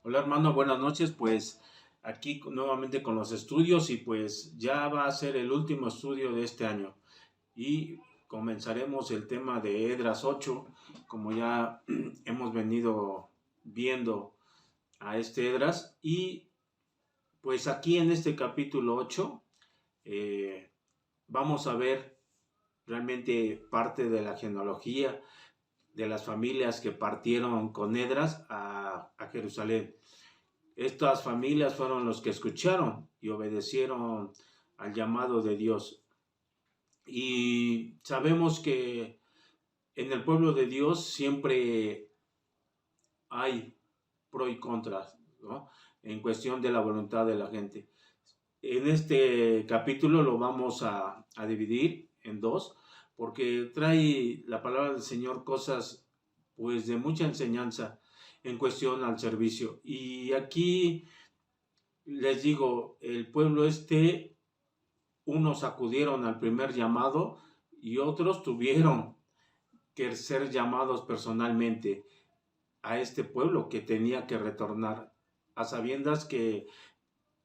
Hola hermano, buenas noches. Pues aquí nuevamente con los estudios y pues ya va a ser el último estudio de este año y comenzaremos el tema de Edras 8, como ya hemos venido viendo a este Edras. Y pues aquí en este capítulo 8 vamos a ver realmente parte de la genealogía de las familias que partieron con Edras a Jerusalén. Estas familias fueron los que escucharon y obedecieron al llamado de Dios. Y sabemos que en el pueblo de Dios siempre hay pro y contra, ¿no? En cuestión de la voluntad de la gente. En este capítulo lo vamos a dividir en dos, porque trae la palabra del Señor cosas pues de mucha enseñanza en cuestión al servicio. Y aquí les digo, el pueblo unos acudieron al primer llamado y otros tuvieron que ser llamados personalmente a este pueblo que tenía que retornar, a sabiendas que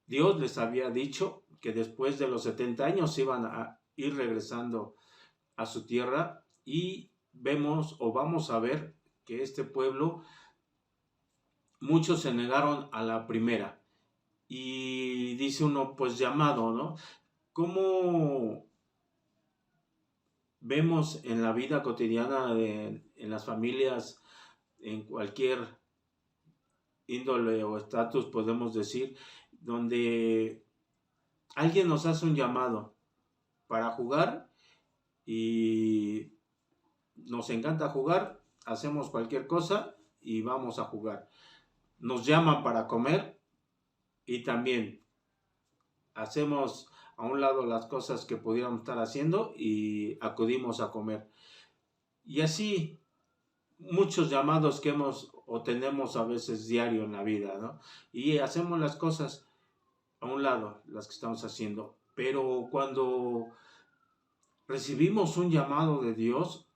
Dios les había dicho que después de los 70 años iban a ir regresando a su tierra. Y vemos o vamos a ver que este pueblo, muchos se negaron a la primera. Y dice uno, pues llamado, ¿no? ¿Cómo vemos en la vida cotidiana, en las familias, en cualquier índole o estatus, podemos decir, donde alguien nos hace un llamado para jugar y nos encanta jugar, hacemos cualquier cosa y vamos a jugar? Nos llaman para comer y también hacemos a un lado las cosas que pudiéramos estar haciendo y acudimos a comer. Y así muchos llamados que hemos o tenemos a veces diario en la vida, ¿no? Y hacemos las cosas a un lado, las que estamos haciendo. Pero cuando recibimos un llamado de Dios,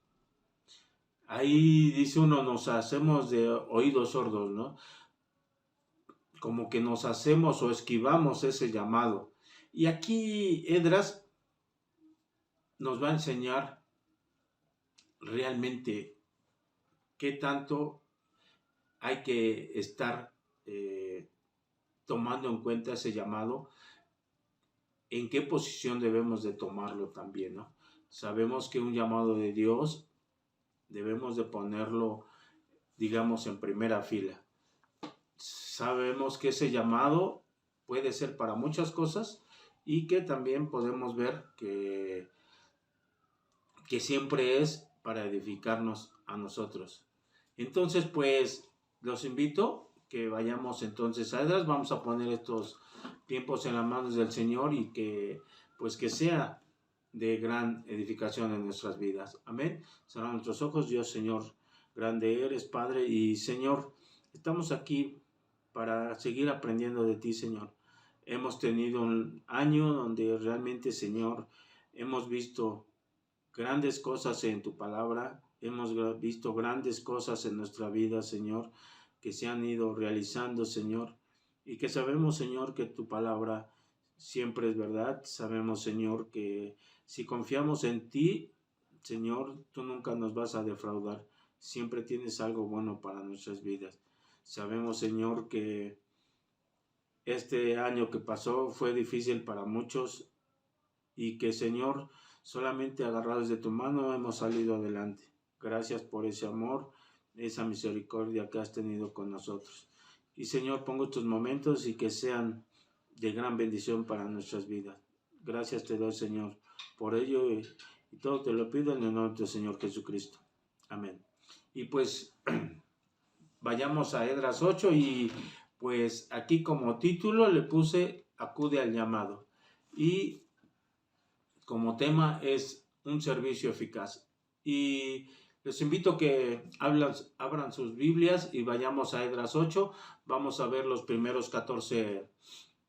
ahí dice uno, nos hacemos de oídos sordos, ¿no? Como que nos hacemos o esquivamos ese llamado. Y aquí Edras nos va a enseñar realmente qué tanto hay que estar tomando en cuenta ese llamado, en qué posición debemos de tomarlo también, ¿no? Sabemos que un llamado de Dios debemos de ponerlo, digamos, en primera fila. Sabemos que ese llamado puede ser para muchas cosas y que también podemos ver que siempre es para edificarnos a nosotros. Entonces, pues, los invito que vayamos entonces a Edras. Vamos a poner estos tiempos en las manos del Señor y pues, que sea de gran edificación en nuestras vidas. Amén. Cerramos nuestros ojos. Dios, Señor, grande eres, Padre, y Señor, estamos aquí para seguir aprendiendo de ti, Señor. Hemos tenido un año donde realmente, Señor, hemos visto grandes cosas en tu palabra, hemos visto grandes cosas en nuestra vida, Señor, que se han ido realizando, Señor, y que sabemos, Señor, que tu palabra siempre es verdad. Sabemos, Señor, que si confiamos en ti, Señor, tú nunca nos vas a defraudar. Siempre tienes algo bueno para nuestras vidas. Sabemos, Señor, que este año que pasó fue difícil para muchos y que, Señor, solamente agarrados de tu mano hemos salido adelante. Gracias por ese amor, esa misericordia que has tenido con nosotros. Y, Señor, pongo estos momentos y que sean de gran bendición para nuestras vidas. Gracias te doy, Señor, por ello, y todo te lo pido en el nombre del Señor Jesucristo. Amén. Y pues vayamos a Edras 8 y pues aquí como título le puse Acude al llamado. Y como tema es un servicio eficaz. Y les invito a que abran sus Biblias y vayamos a Edras 8. Vamos a ver los primeros 14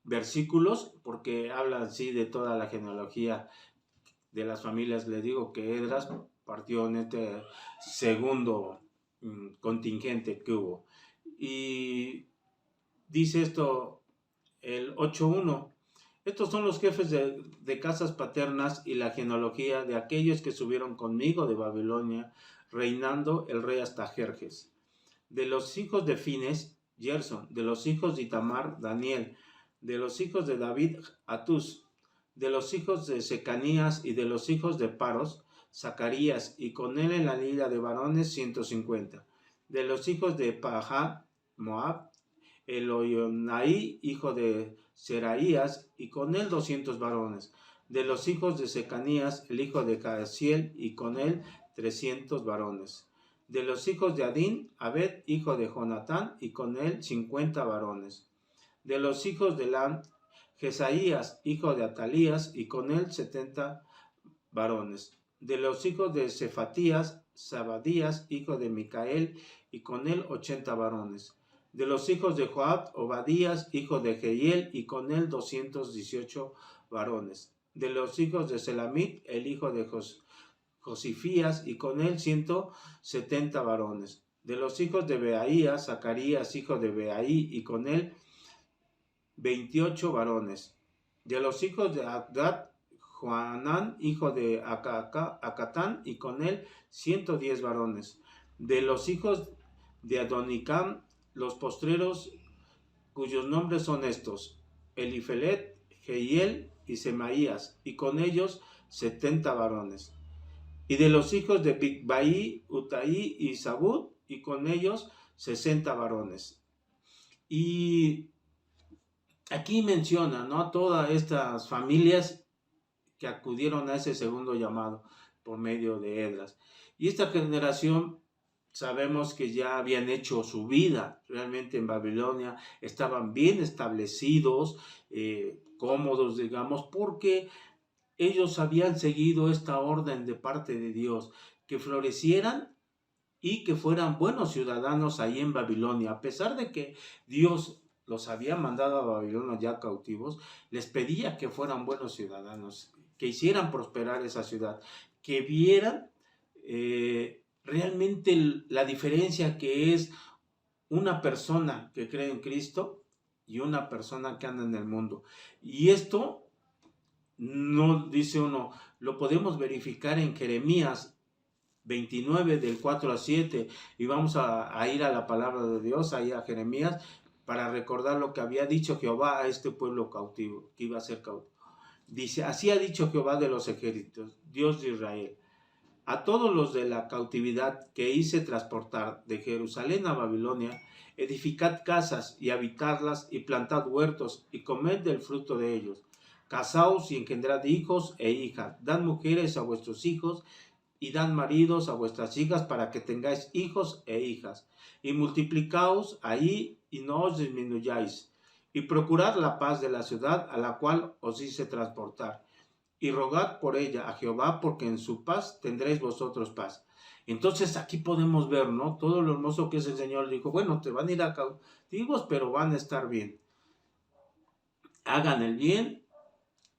versículos, porque habla así de toda la genealogía de las familias. Les digo que Edras partió en este segundo contingente que hubo. Y dice esto el 8.1. Estos son los jefes de casas paternas y la genealogía de aquellos que subieron conmigo de Babilonia, reinando el rey hasta Jerjes. De los hijos de Fines, Gerson. De los hijos de Itamar, Daniel. De los hijos de David, Atus. De los hijos de Secanías y de los hijos de Paros, Zacarías, y con él en la lista de varones 150. De los hijos de Pahá, Moab, Elioenai, hijo de Seraías, y con él 200 varones. De los hijos de Secanías, el hijo de Casiel, y con él 300 varones. De los hijos de Adín, Abed, hijo de Jonatán, y con él 50 varones. De los hijos de Lan, Jesaías, hijo de Atalías, y con él 70 varones. De los hijos de Cefatías, Zabadías, hijo de Micael, y con él 80 varones. De los hijos de Joab, Obadías, hijo de Jehiel, y con él 218 varones. De los hijos de Selamit, el hijo de Josifías, y con él 170 varones. De los hijos de Beaías, Zacarías, hijo de Beaí, y con él 28 varones. De los hijos de Adad, Joanán, hijo de Acatán, y con él 110 varones. De los hijos de Adonicam, los postreros, cuyos nombres son estos: Elifelet, Jehiel y Semaías, y con ellos 70 varones. Y de los hijos de Bigbai, Utaí y Zabud, y con ellos 60 varones. Y aquí menciona, ¿no?, todas estas familias que acudieron a ese segundo llamado por medio de Esdras. Y esta generación, sabemos que ya habían hecho su vida realmente en Babilonia, estaban bien establecidos, cómodos, digamos, porque ellos habían seguido esta orden de parte de Dios, que florecieran y que fueran buenos ciudadanos ahí en Babilonia. A pesar de que Dios los había mandado a Babilonia ya cautivos, les pedía que fueran buenos ciudadanos, que hicieran prosperar esa ciudad, que vieran realmente la diferencia que es una persona que cree en Cristo y una persona que anda en el mundo. Y esto, no dice uno, lo podemos verificar en Jeremías 29 del 4 al 7, y vamos a ir a la palabra de Dios, ahí a Jeremías, para recordar lo que había dicho Jehová a este pueblo cautivo, que iba a ser cautivo. Dice: así ha dicho Jehová de los ejércitos, Dios de Israel: a todos los de la cautividad que hice transportar de Jerusalén a Babilonia, edificad casas y habitadlas, y plantad huertos y comed del fruto de ellos. Casaos y engendrad hijos e hijas, dad mujeres a vuestros hijos y dad maridos a vuestras hijas, para que tengáis hijos e hijas, y multiplicaos ahí y no os disminuyáis, y procurad la paz de la ciudad a la cual os hice transportar, y rogad por ella a Jehová, porque en su paz tendréis vosotros paz. Entonces aquí podemos ver, ¿no?, todo lo hermoso que es el Señor. Dijo: bueno, te van a ir a cautivos, pero van a estar bien. Hagan el bien,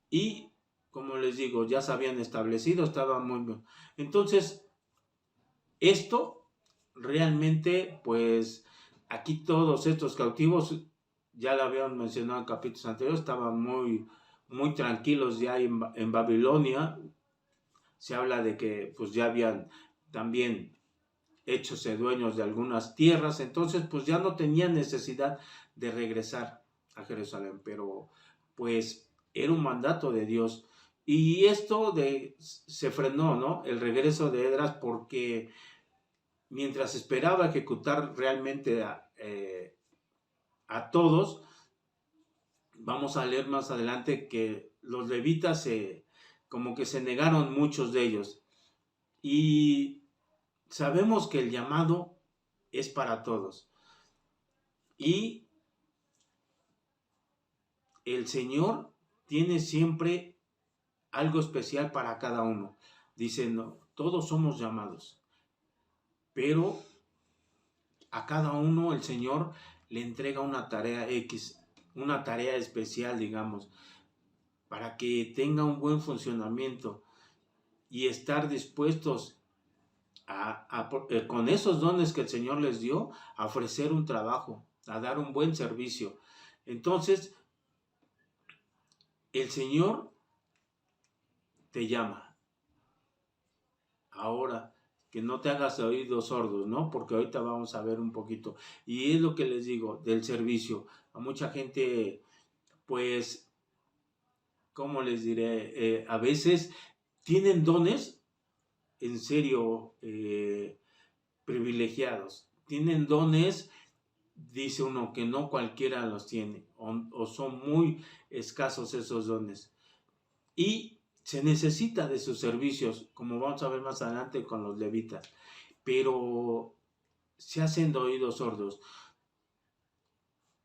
y como les digo, ya se habían establecido, estaban muy bien. Entonces, esto realmente, pues, aquí todos estos cautivos, ya lo habían mencionado en capítulos anteriores, estaban muy tranquilos ya en Babilonia. Se habla de que pues ya habían también hechose dueños de algunas tierras, entonces pues ya no tenían necesidad de regresar a Jerusalén, pero pues era un mandato de Dios. Y esto se frenó, ¿no?, el regreso de Esdras, porque mientras esperaba ejecutar realmente a todos, vamos a leer más adelante que los levitas como que se negaron, muchos de ellos. Y sabemos que el llamado es para todos. Y el Señor tiene siempre algo especial para cada uno. Dice: no, todos somos llamados, pero a cada uno el Señor le entrega una tarea X, una tarea especial, digamos, para que tenga un buen funcionamiento, y estar dispuestos con esos dones que el Señor les dio, a ofrecer un trabajo, a dar un buen servicio. Entonces, el Señor te llama. Ahora, que no te hagas oídos sordos, ¿no? Porque ahorita vamos a ver un poquito. Y es lo que les digo del servicio. A mucha gente, pues, ¿cómo les diré? A veces tienen dones, en serio, privilegiados. Tienen dones, dice uno, que no cualquiera los tiene, o son muy escasos esos dones. Y se necesita de sus servicios, como vamos a ver más adelante con los levitas, pero se hacen de oídos sordos.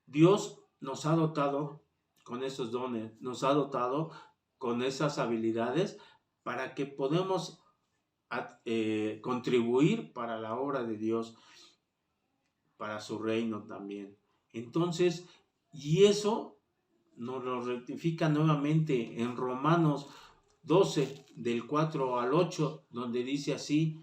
Dios nos ha dotado con esos dones, nos ha dotado con esas habilidades para que podamos contribuir para la obra de Dios, para su reino también. Entonces, y eso nos lo rectifica nuevamente en Romanos 12, del 4 al 8, donde dice así: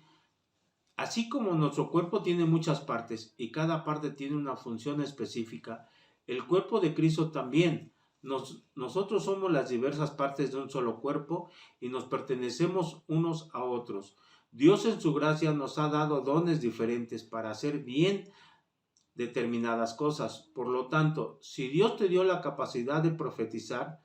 así como nuestro cuerpo tiene muchas partes y cada parte tiene una función específica, el cuerpo de Cristo también. Nosotros somos las diversas partes de un solo cuerpo y nos pertenecemos unos a otros. Dios en su gracia nos ha dado dones diferentes para hacer bien determinadas cosas. Por lo tanto, si Dios te dio la capacidad de profetizar,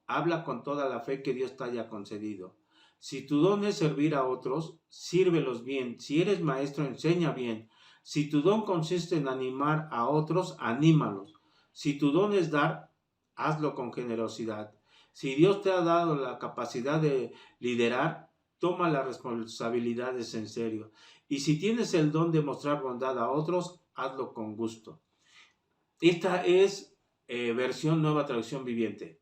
habla con toda la fe que Dios te haya concedido. Si tu don es servir a otros, sírvelos bien. Si eres maestro, enseña bien. Si tu don consiste en animar a otros, anímalos. Si tu don es dar, hazlo con generosidad. Si Dios te ha dado la capacidad de liderar, toma las responsabilidades en serio. Y si tienes el don de mostrar bondad a otros, hazlo con gusto. Esta es versión Nueva Traducción Viviente.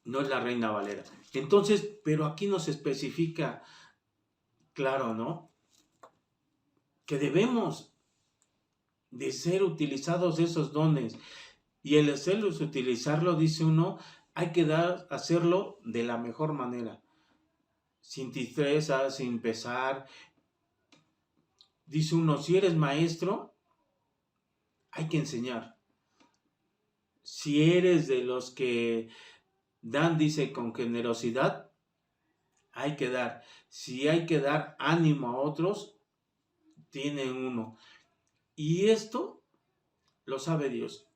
No es la Reina Valera. Entonces, pero aquí nos especifica, claro, ¿no? Que debemos de ser utilizados esos dones. Y el hacerlos, utilizarlo, dice uno, hay que hacerlo de la mejor manera. Sin tristeza, sin pesar. Dice uno, si eres maestro, hay que enseñar. Si eres de los que dan, dice, con generosidad, hay que dar. Si hay que dar ánimo a otros, tiene uno. Y esto lo sabe Dios.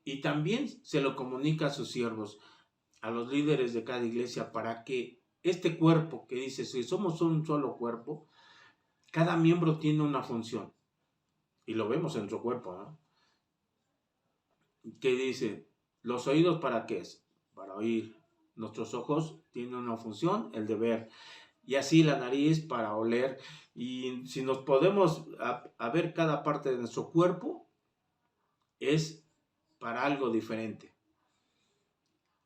Y también se lo comunica a sus siervos, a los líderes de cada iglesia, para que este cuerpo que dice, si somos un solo cuerpo, cada miembro tiene una función. Y lo vemos en su cuerpo, ¿no? Que dice, ¿los oídos para qué es? Para oír. Nuestros ojos tienen una función, el de ver. Y así la nariz para oler. Y si nos podemos a ver cada parte de nuestro cuerpo, es para algo diferente.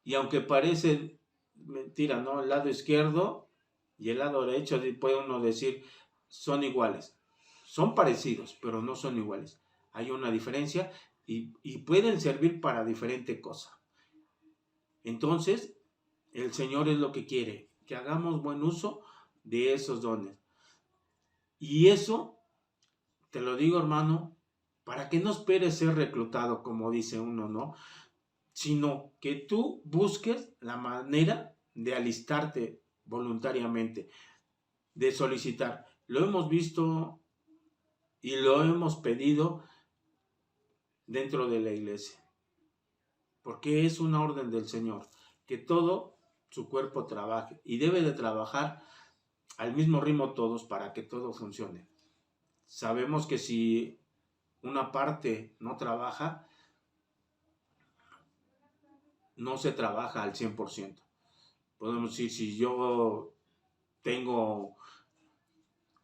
Y aunque parece mentira, ¿no? El lado izquierdo y el lado derecho, puede uno decir, son iguales. Son parecidos, pero no son iguales. Hay una diferencia y pueden servir para diferente cosa. Entonces, el Señor es lo que quiere, que hagamos buen uso de esos dones. Y eso, te lo digo, hermano, para que no esperes ser reclutado, como dice uno, ¿no? Sino que tú busques la manera de alistarte voluntariamente, de solicitar. Lo hemos visto y lo hemos pedido dentro de la iglesia, porque es una orden del Señor, que todo su cuerpo trabaje y debe de trabajar al mismo ritmo todos para que todo funcione. Sabemos que si una parte no trabaja, no se trabaja al 100%. Podemos decir, si yo tengo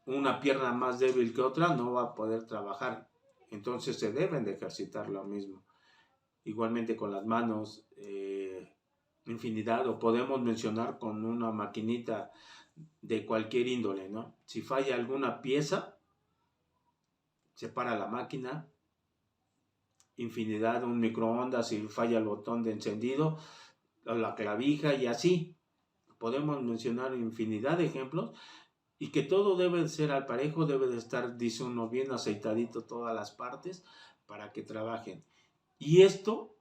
una pierna más débil que otra, no va a poder trabajar. Entonces se deben de ejercitar lo mismo. Igualmente con las manos, infinidad, o podemos mencionar con una maquinita de cualquier índole, ¿no? Si falla alguna pieza, se para la máquina. Infinidad, un microondas, si falla el botón de encendido, la clavija y así. Podemos mencionar infinidad de ejemplos y que todo debe de ser al parejo, debe de estar, dice uno, bien aceitadito todas las partes para que trabajen. Y esto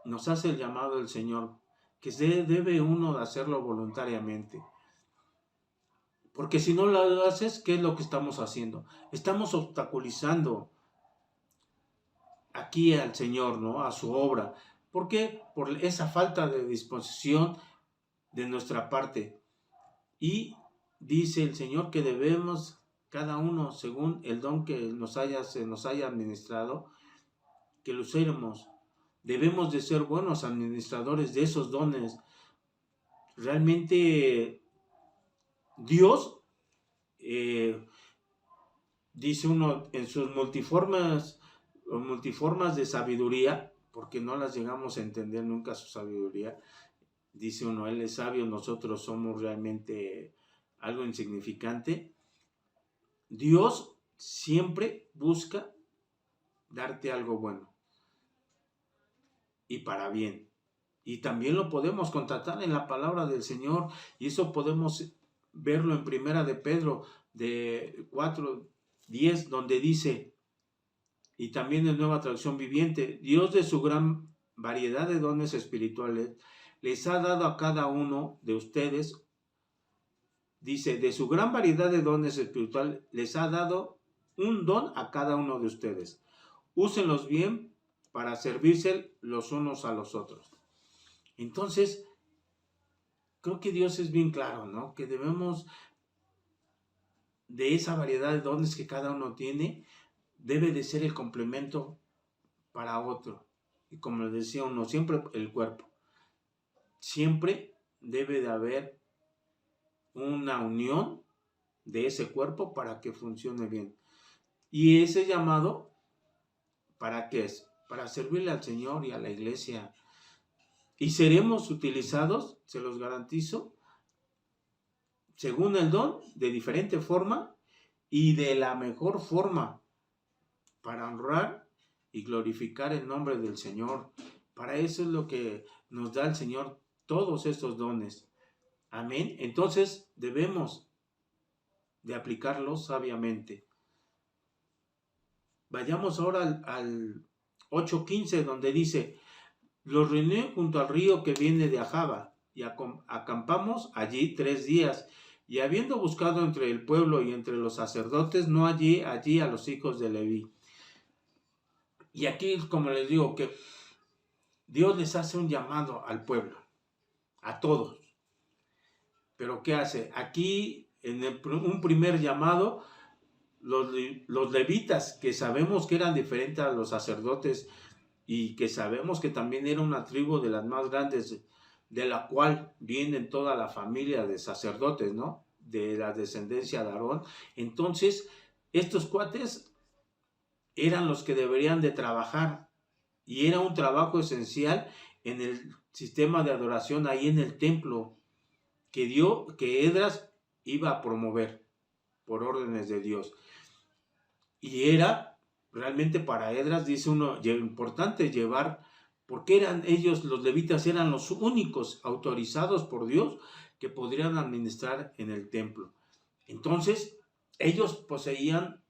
nos hace el llamado del Señor, que debe uno de hacerlo voluntariamente. Porque si no lo haces, ¿qué es lo que estamos haciendo? Estamos obstaculizando aquí al Señor, ¿no? A su obra. ¿Por qué? Por esa falta de disposición de nuestra parte. Y dice el Señor que debemos, cada uno, según el don que se nos haya administrado, que lo usemos. Debemos de ser buenos administradores de esos dones. Realmente Dios, dice uno, en sus multiformas de sabiduría, porque no las llegamos a entender nunca su sabiduría, dice uno, Él es sabio, nosotros somos realmente algo insignificante. Dios siempre busca darte algo bueno y para bien. Y también lo podemos constatar en la palabra del Señor, y eso podemos verlo en Primera de Pedro de 4:10, donde dice, y también en Nueva Traducción Viviente, Dios de su gran variedad de dones espirituales les ha dado a cada uno de ustedes, dice, de su gran variedad de dones espirituales les ha dado un don a cada uno de ustedes. Úsenlos bien para servirse los unos a los otros. Entonces, creo que Dios es bien claro, ¿no? Que debemos de esa variedad de dones que cada uno tiene, debe de ser el complemento para otro. Y como les decía uno, siempre el cuerpo. Siempre debe de haber una unión de ese cuerpo para que funcione bien. Y ese llamado, ¿para qué es? Para servirle al Señor y a la iglesia. Y seremos utilizados, se los garantizo, según el don, de diferente forma y de la mejor forma, para honrar y glorificar el nombre del Señor. Para eso es lo que nos da el Señor, todos estos dones. Amén. Entonces debemos de aplicarlos sabiamente. Vayamos ahora al 8:15, donde dice, los reuní junto al río que viene de Ahava, y acampamos allí 3 días, y habiendo buscado entre el pueblo y entre los sacerdotes, no hallé allí a los hijos de Leví. Y aquí, como les digo, que Dios les hace un llamado al pueblo, a todos. Pero ¿qué hace? Aquí, en un primer llamado, los levitas, que sabemos que eran diferentes a los sacerdotes y que sabemos que también era una tribu de las más grandes, de la cual vienen toda la familia de sacerdotes, ¿no? De la descendencia de Aarón. Entonces, estos cuates eran los que deberían de trabajar, y era un trabajo esencial en el sistema de adoración ahí en el templo que Esdras iba a promover por órdenes de Dios. Y era realmente para Esdras, dice uno, importante llevar, porque eran ellos, los levitas, eran los únicos autorizados por Dios que podrían administrar en el templo. Entonces, ellos poseían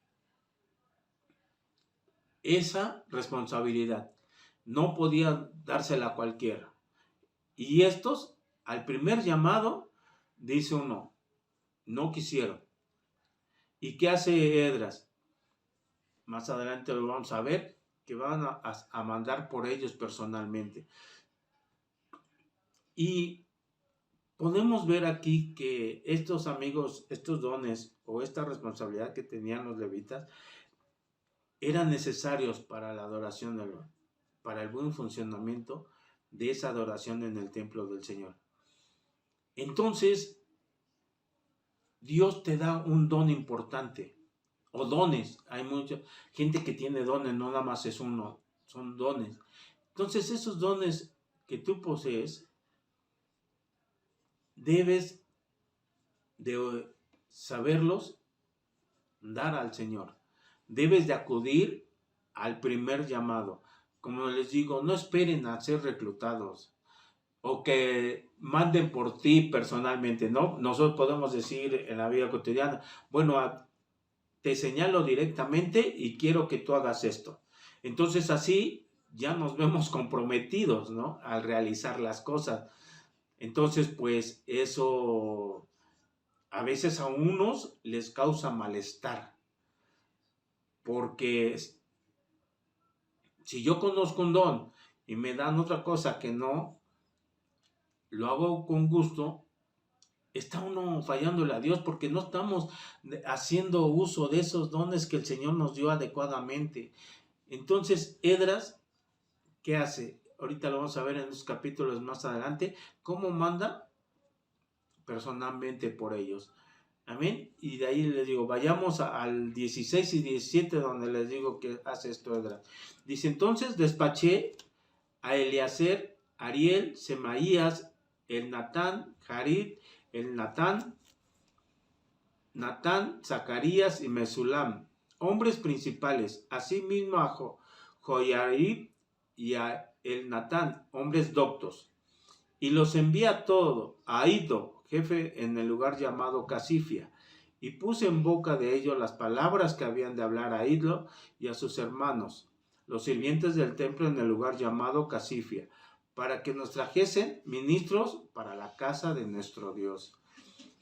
esa responsabilidad. No podía dársela a cualquiera. Y estos, al primer llamado, dice uno, no quisieron. ¿Y qué hace Esdras? Más adelante lo vamos a ver, que van a mandar por ellos personalmente. Y podemos ver aquí que estos amigos, estos dones o esta responsabilidad que tenían los levitas, eran necesarios para la adoración del Señor, para el buen funcionamiento de esa adoración en el templo del Señor. Entonces, Dios te da un don importante, o dones. Hay mucha gente que tiene dones, no nada más es uno, son dones. Entonces, esos dones que tú posees, debes de saberlos dar al Señor. Debes de acudir al primer llamado. Como les digo, no esperen a ser reclutados. o que manden por ti personalmente, ¿no? Nosotros podemos decir en la vida cotidiana, bueno, te señalo directamente y quiero que tú hagas esto. Entonces así ya nos vemos comprometidos, ¿no? Al realizar las cosas. Entonces, pues eso a veces a unos les causa malestar, porque si yo conozco un don y me dan otra cosa que no, lo hago con gusto, está uno fallándole a Dios porque no estamos haciendo uso de esos dones que el Señor nos dio adecuadamente. Entonces, Edras, ¿qué hace? Ahorita lo vamos a ver en los capítulos más adelante, cómo manda personalmente por ellos. Amén. Y de ahí les digo, vayamos al 16 y 17 donde les digo que hace esto Edras. Dice, entonces despaché a Eliezer, Ariel, Semaías, el Natán, Jarid, el Natán, Zacarías y Mesulam, hombres principales, asimismo a Joiarib y a el Natán, hombres doctos. Y los envía todo a Iddo, jefe en el lugar llamado Casifia, y puse en boca de ellos las palabras que habían de hablar a Iddo y a sus hermanos, los sirvientes del templo en el lugar llamado Casifia, para que nos trajesen ministros para la casa de nuestro Dios.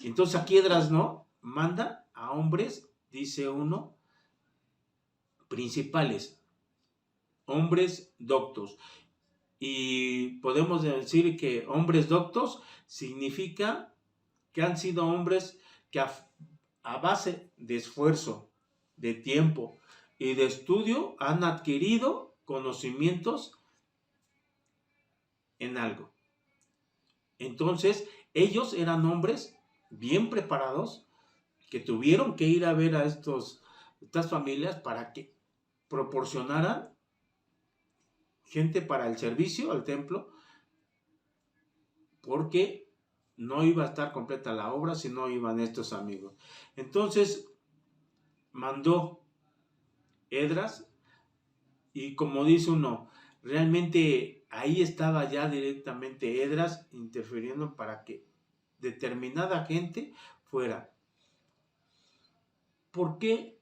Entonces aquí Edras, ¿no? Manda a hombres, dice uno, principales, hombres doctos. Y podemos decir que hombres doctos significa que han sido hombres que a base de esfuerzo, de tiempo y de estudio han adquirido conocimientos en algo. Entonces, ellos eran hombres bien preparados que tuvieron que ir a ver a estas familias para que proporcionaran gente para el servicio al templo, porque no iba a estar completa la obra si no iban estos amigos. Entonces mandó Edras y como dice uno, realmente ahí estaba ya directamente Edras interfiriendo para que determinada gente fuera. ¿Por qué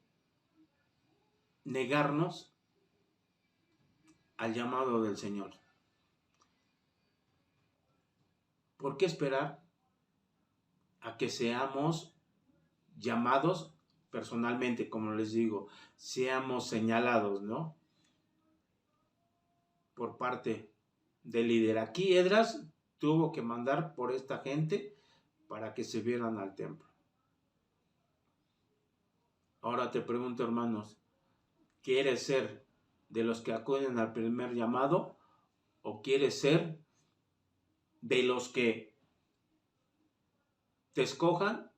negarnos al llamado del Señor? ¿Por qué esperar a que seamos llamados personalmente, como les digo, seamos señalados, ¿no? Por parte del líder. Aquí Edras tuvo que mandar por esta gente para que se vieran al templo. Ahora te pregunto, hermanos, ¿quieres ser de los que acuden al primer llamado o quieres ser de los que te escojan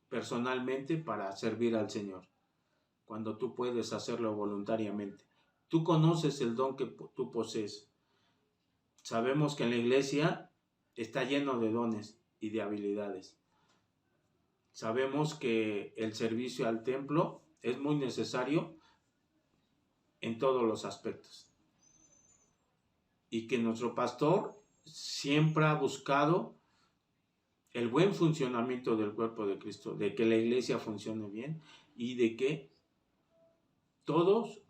personalmente para servir al Señor? Cuando tú puedes hacerlo voluntariamente. Tú conoces el don que tú posees. Sabemos que en la iglesia está lleno de dones y de habilidades. Sabemos que el servicio al templo es muy necesario en todos los aspectos. Y que nuestro pastor siempre ha buscado el buen funcionamiento del cuerpo de Cristo, de que la iglesia funcione bien y de que todos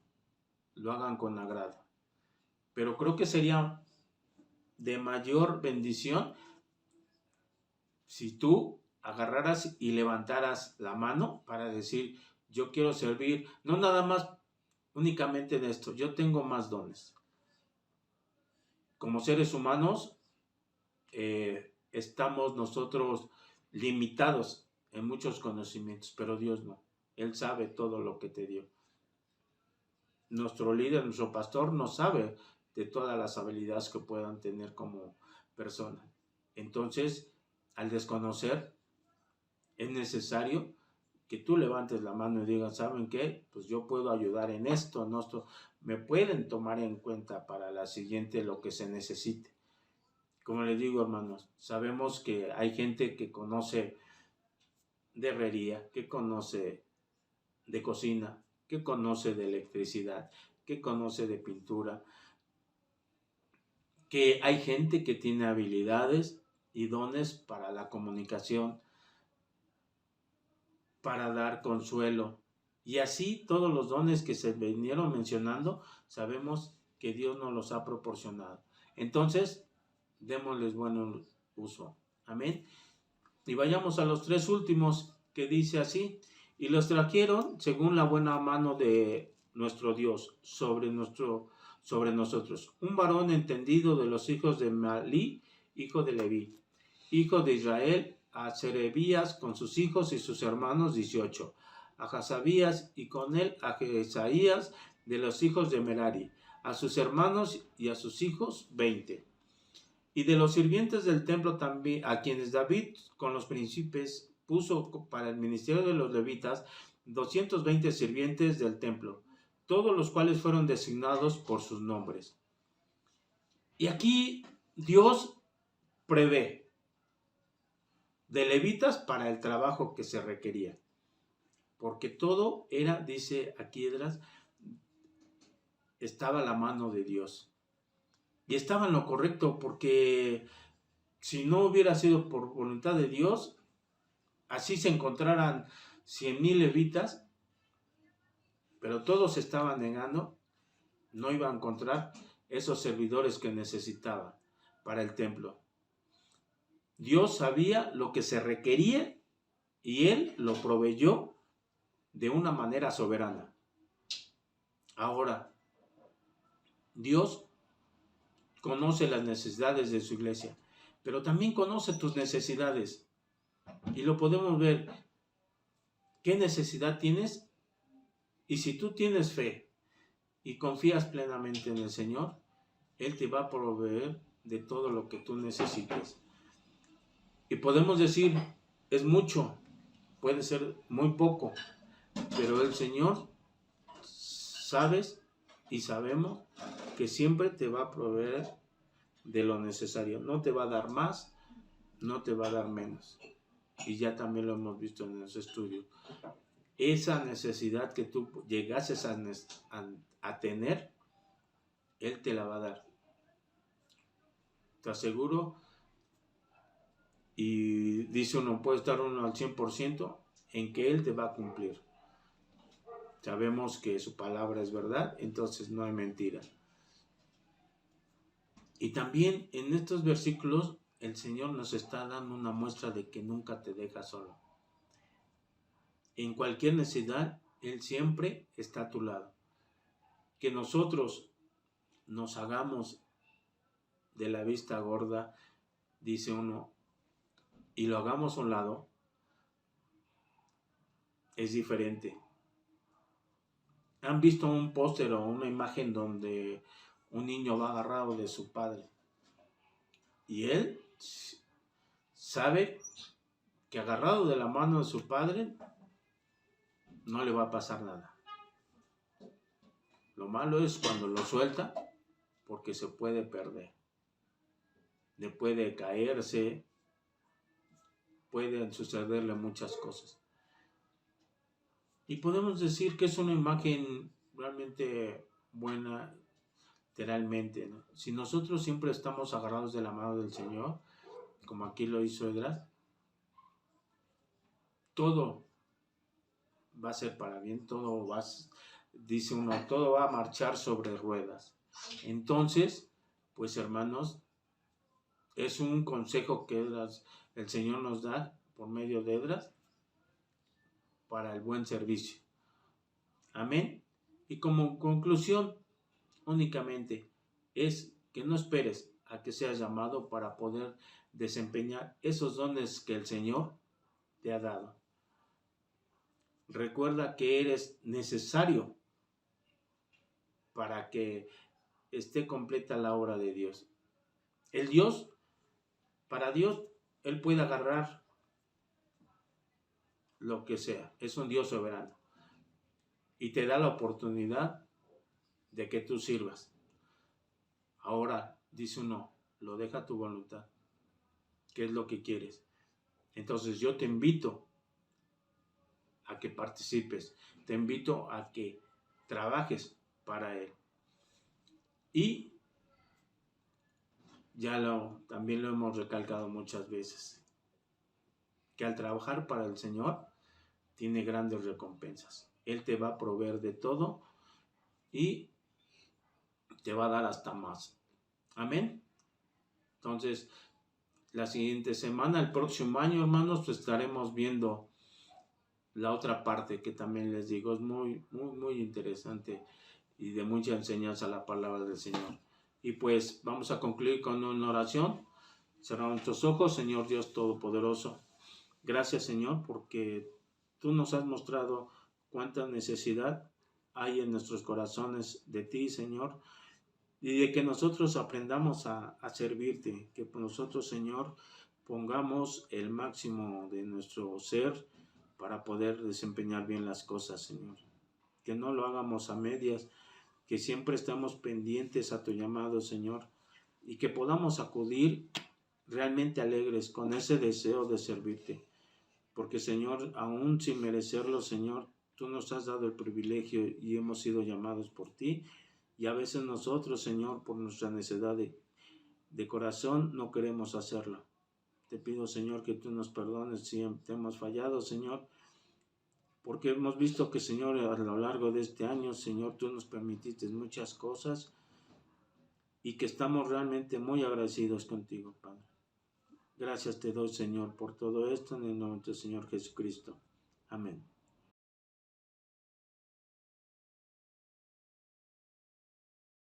lo hagan con agrado. Pero creo que sería de mayor bendición si tú agarraras y levantaras la mano para decir, yo quiero servir, no nada más únicamente en esto, yo tengo más dones. Como seres humanos, estamos nosotros limitados en muchos conocimientos, pero Dios no. Él sabe todo lo que te dio. Nuestro líder, nuestro pastor, no sabe de todas las habilidades que puedan tener como persona. Entonces, al desconocer, es necesario que tú levantes la mano y digas, ¿saben qué? Pues yo puedo ayudar en esto, en esto. Me pueden tomar en cuenta para la siguiente lo que se necesite. Como les digo, hermanos, sabemos que hay gente que conoce de herrería, que conoce de cocina, que conoce de electricidad, que conoce de pintura, que hay gente que tiene habilidades y dones para la comunicación, para dar consuelo. Y así todos los dones que se vinieron mencionando, sabemos que Dios nos los ha proporcionado. Entonces, démosles buen uso. Amén. Y vayamos a los tres últimos, que dice así: y los trajeron según la buena mano de nuestro Dios sobre nosotros, un varón entendido de los hijos de Malí, hijo de Leví, hijo de Israel, a Serebías con sus hijos y sus hermanos 18, a Hasabías y con él a Jesaías de los hijos de Merari, a sus hermanos y a sus hijos 20. Y de los sirvientes del templo también, a quienes David con los príncipes puso para el ministerio de los levitas, 220 sirvientes del templo, todos los cuales fueron designados por sus nombres. Y aquí Dios prevé de levitas para el trabajo que se requería, porque todo era, dice aquí Esdras, estaba a la mano de Dios. Y estaba en lo correcto, porque si no hubiera sido por voluntad de Dios, así se encontraran 100,000 levitas, pero todos se estaban negando, no iba a encontrar esos servidores que necesitaba para el templo. Dios sabía lo que se requería y Él lo proveyó de una manera soberana. Ahora, Dios conoce las necesidades de su iglesia, pero también conoce tus necesidades. Y lo podemos ver. ¿Qué necesidad tienes? Y si tú tienes fe y confías plenamente en el Señor, Él te va a proveer de todo lo que tú necesites. Y podemos decir, es mucho, puede ser muy poco, pero el Señor, sabes y sabemos que siempre te va a proveer de lo necesario. No te va a dar más, no te va a dar menos. Y ya también lo hemos visto en los estudios. Esa necesidad que tú llegases a tener, Él te la va a dar. Te aseguro. Y dice uno, puede estar uno al 100% en que Él te va a cumplir. Sabemos que su palabra es verdad, entonces no hay mentira. Y también en estos versículos el Señor nos está dando una muestra de que nunca te deja solo. En cualquier necesidad, Él siempre está a tu lado. Que nosotros nos hagamos de la vista gorda, dice uno, y lo hagamos a un lado, es diferente. ¿Han visto un póster o una imagen donde un niño va agarrado de su padre? Y él sabe que agarrado de la mano de su padre no le va a pasar nada. Lo malo es cuando lo suelta, porque se puede perder. Le puede caerse, pueden sucederle muchas cosas. Y podemos decir que es una imagen realmente buena, literalmente, ¿no? Si nosotros siempre estamos agarrados de la mano del Señor, como aquí lo hizo Esdras, todo va a ser para bien, dice uno, todo va a marchar sobre ruedas. Entonces, pues hermanos, es un consejo que el Señor nos da por medio de Esdras para el buen servicio. Amén. Y como conclusión, únicamente es que no esperes a que seas llamado para poder desempeñar esos dones que el Señor te ha dado. Recuerda que eres necesario para que esté completa la obra de Dios. Para Dios, Él puede agarrar lo que sea. Es un Dios soberano. Y te da la oportunidad de que tú sirvas. Ahora, dice uno, lo deja a tu voluntad. ¿Qué es lo que quieres? Entonces yo te invito a que participes. Te invito a que trabajes para Él. Y también lo hemos recalcado muchas veces, que al trabajar para el Señor tiene grandes recompensas. Él te va a proveer de todo y te va a dar hasta más. Amén. Entonces, la siguiente semana, el próximo año, hermanos, pues estaremos viendo la otra parte que también les digo, es muy, muy, muy interesante y de mucha enseñanza la palabra del Señor. Y pues vamos a concluir con una oración. Cerramos nuestros ojos. Señor Dios Todopoderoso, gracias, Señor, porque tú nos has mostrado cuánta necesidad hay en nuestros corazones de ti, Señor, y de que nosotros aprendamos a servirte, que nosotros, Señor, pongamos el máximo de nuestro ser para poder desempeñar bien las cosas, Señor. Que no lo hagamos a medias, que siempre estemos pendientes a tu llamado, Señor, y que podamos acudir realmente alegres con ese deseo de servirte. Porque, Señor, aún sin merecerlo, Señor, tú nos has dado el privilegio y hemos sido llamados por ti. Y a veces nosotros, Señor, por nuestra necedad de corazón, no queremos hacerlo. Te pido, Señor, que tú nos perdones si te hemos fallado, Señor, porque hemos visto que, Señor, a lo largo de este año, Señor, tú nos permitiste muchas cosas y que estamos realmente muy agradecidos contigo, Padre. Gracias te doy, Señor, por todo esto en el nombre del Señor Jesucristo. Amén.